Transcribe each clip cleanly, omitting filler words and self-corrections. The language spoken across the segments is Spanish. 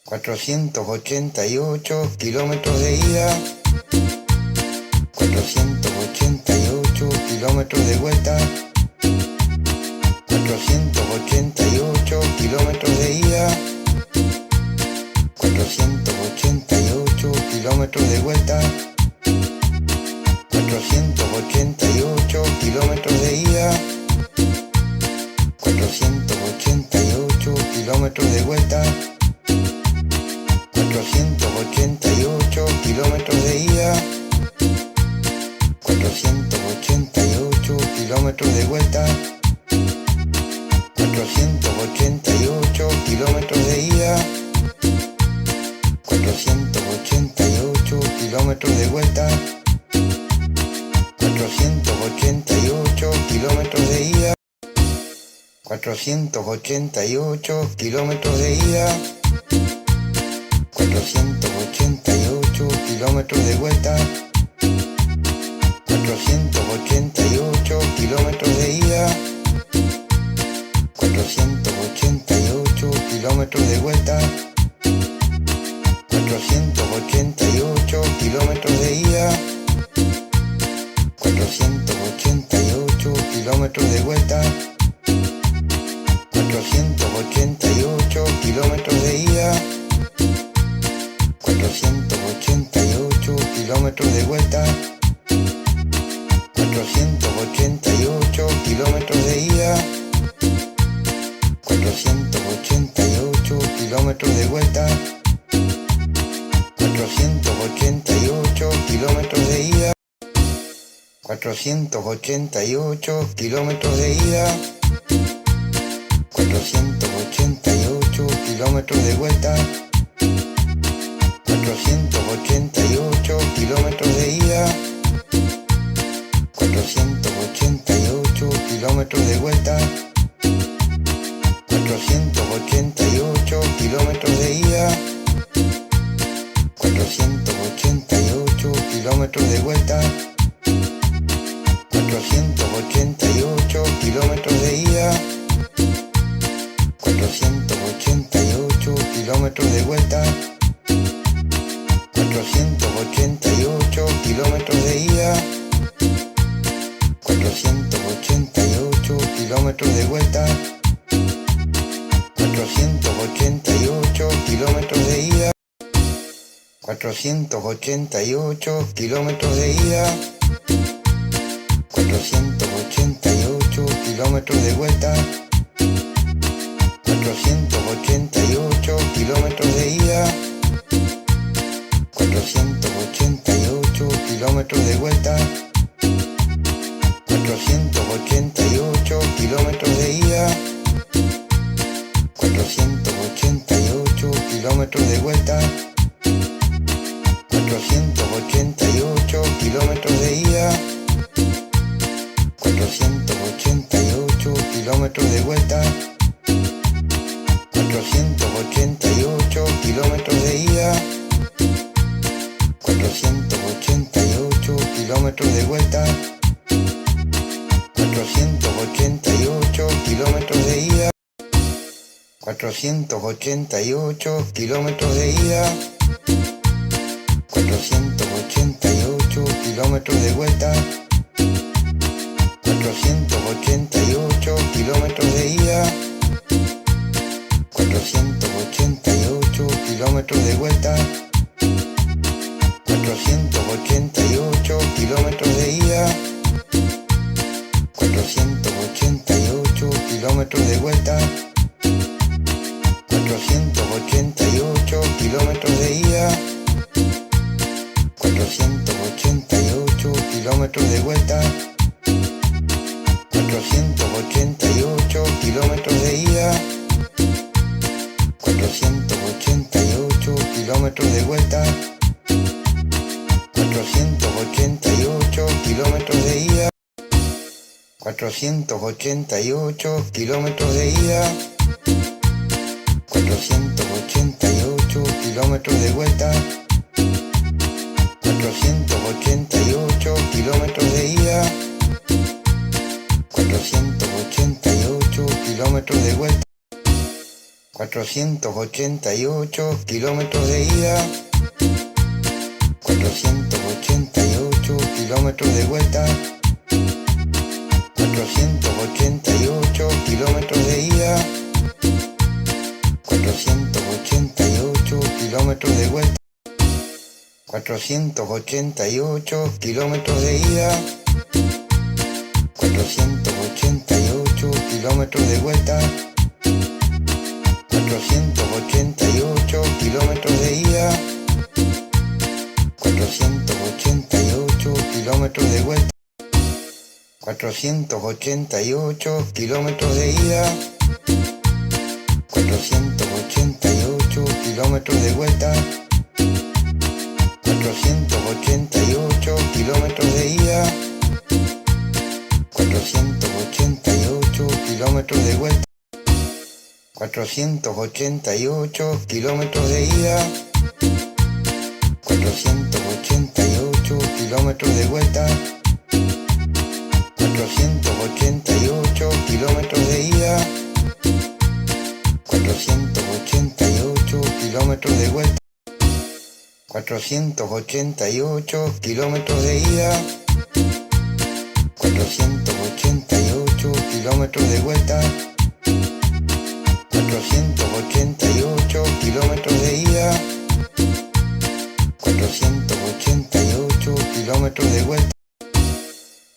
488 kilómetros de ida, 488 kilómetros de vuelta, 488 kilómetros de ida, 488 kilómetros de vuelta, 488 kilómetros de ida, 488 kilómetros de vuelta, 488 kilómetros de ida, 488 kilómetros de vuelta, 488 kilómetros de ida, 488 kilómetros de vuelta, 488 kilómetros de ida, 488 kilómetros de ida, 488 kilómetros de vuelta, 488 kilómetros de ida, 488 kilómetros de vuelta, 488 kilómetros de ida, 488 kilómetros de vuelta, 488 kilómetros de ida, 488 kilómetros de vuelta, 488 kilómetros de ida, 488 kilómetros de vuelta, 488 kilómetros de ida, 488 kilómetros de ida, 488 kilómetros de vuelta, 488 kilómetros de ida, 488 kilómetros de vuelta, 488 kilómetros de ida, 488 kilómetros de vuelta, 488 kilómetros de ida, 488 kilómetros de vuelta, 488 kilómetros de ida, 488 kilómetros de vuelta, 488 kilómetros de ida, 488 kilómetros de ida, 488 kilómetros de vuelta, 488 kilómetros de ida, 488 kilómetros de vuelta, 488 kilómetros de ida, 488 kilómetros de vuelta, 488 kilómetros de ida, 488 kilómetros de vuelta, 488 kilómetros de ida, 488 kilómetros de vuelta, 488 kilómetros de ida, 488 kilómetros de ida, 488 kilómetros de vuelta, 488 kilómetros de ida, 488 kilómetros de vuelta, 488 kilómetros de ida, 488 kilómetros de vuelta, 488 kilómetros de ida, 488 kilómetros de vuelta, 488 kilómetros de ida, 488 kilómetros de vuelta, 488 kilómetros de ida, 488 kilómetros de ida, 488 kilómetros de vuelta, 488 kilómetros de ida, 488 kilómetros de vuelta, 488 kilómetros de ida, 488 kilómetros de vuelta, 488 kilómetros de ida, 488 kilómetros de vuelta, 488 kilómetros de ida, 488 kilómetros de vuelta, 488 kilómetros de ida, 488 kilómetros de vuelta, 488 kilómetros de ida, 488 kilómetros de vuelta, 488 kilómetros de ida, 488 kilómetros de vuelta, 488 kilómetros de ida, 488 kilómetros de vuelta, 488 kilómetros de ida, 488 kilómetros de vuelta, 488 kilómetros de ida, 488 kilómetros de vuelta, 488 kilómetros de ida, 488 kilómetros de vuelta,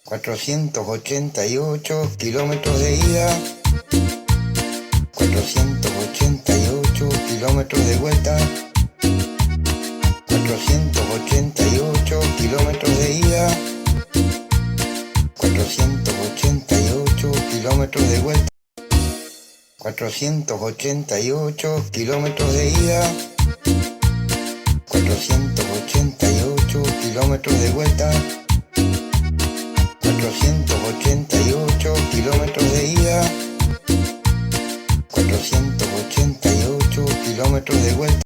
488 kilómetros de ida, 488 kilómetros de vuelta, 488 kilómetros de ida, 488 kilómetros de vuelta, 488 kilómetros de ida, 488 kilómetros de vuelta, 488 kilómetros de ida, 488 kilómetros de vuelta,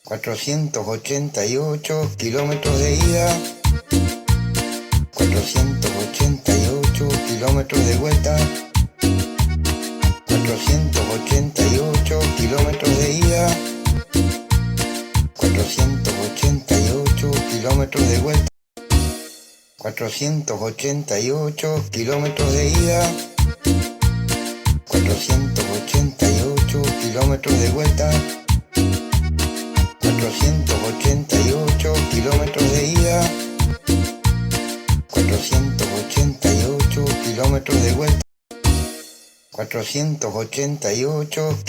488 kilómetros de ida, 488 kilómetros de vuelta, 488 kilómetros de ida, 488 kilómetros de vuelta, 488 kilómetros de ida, 488 kilómetros de vuelta, 488 kilómetros de ida, 488 kilómetros de vuelta, 488 kilómetros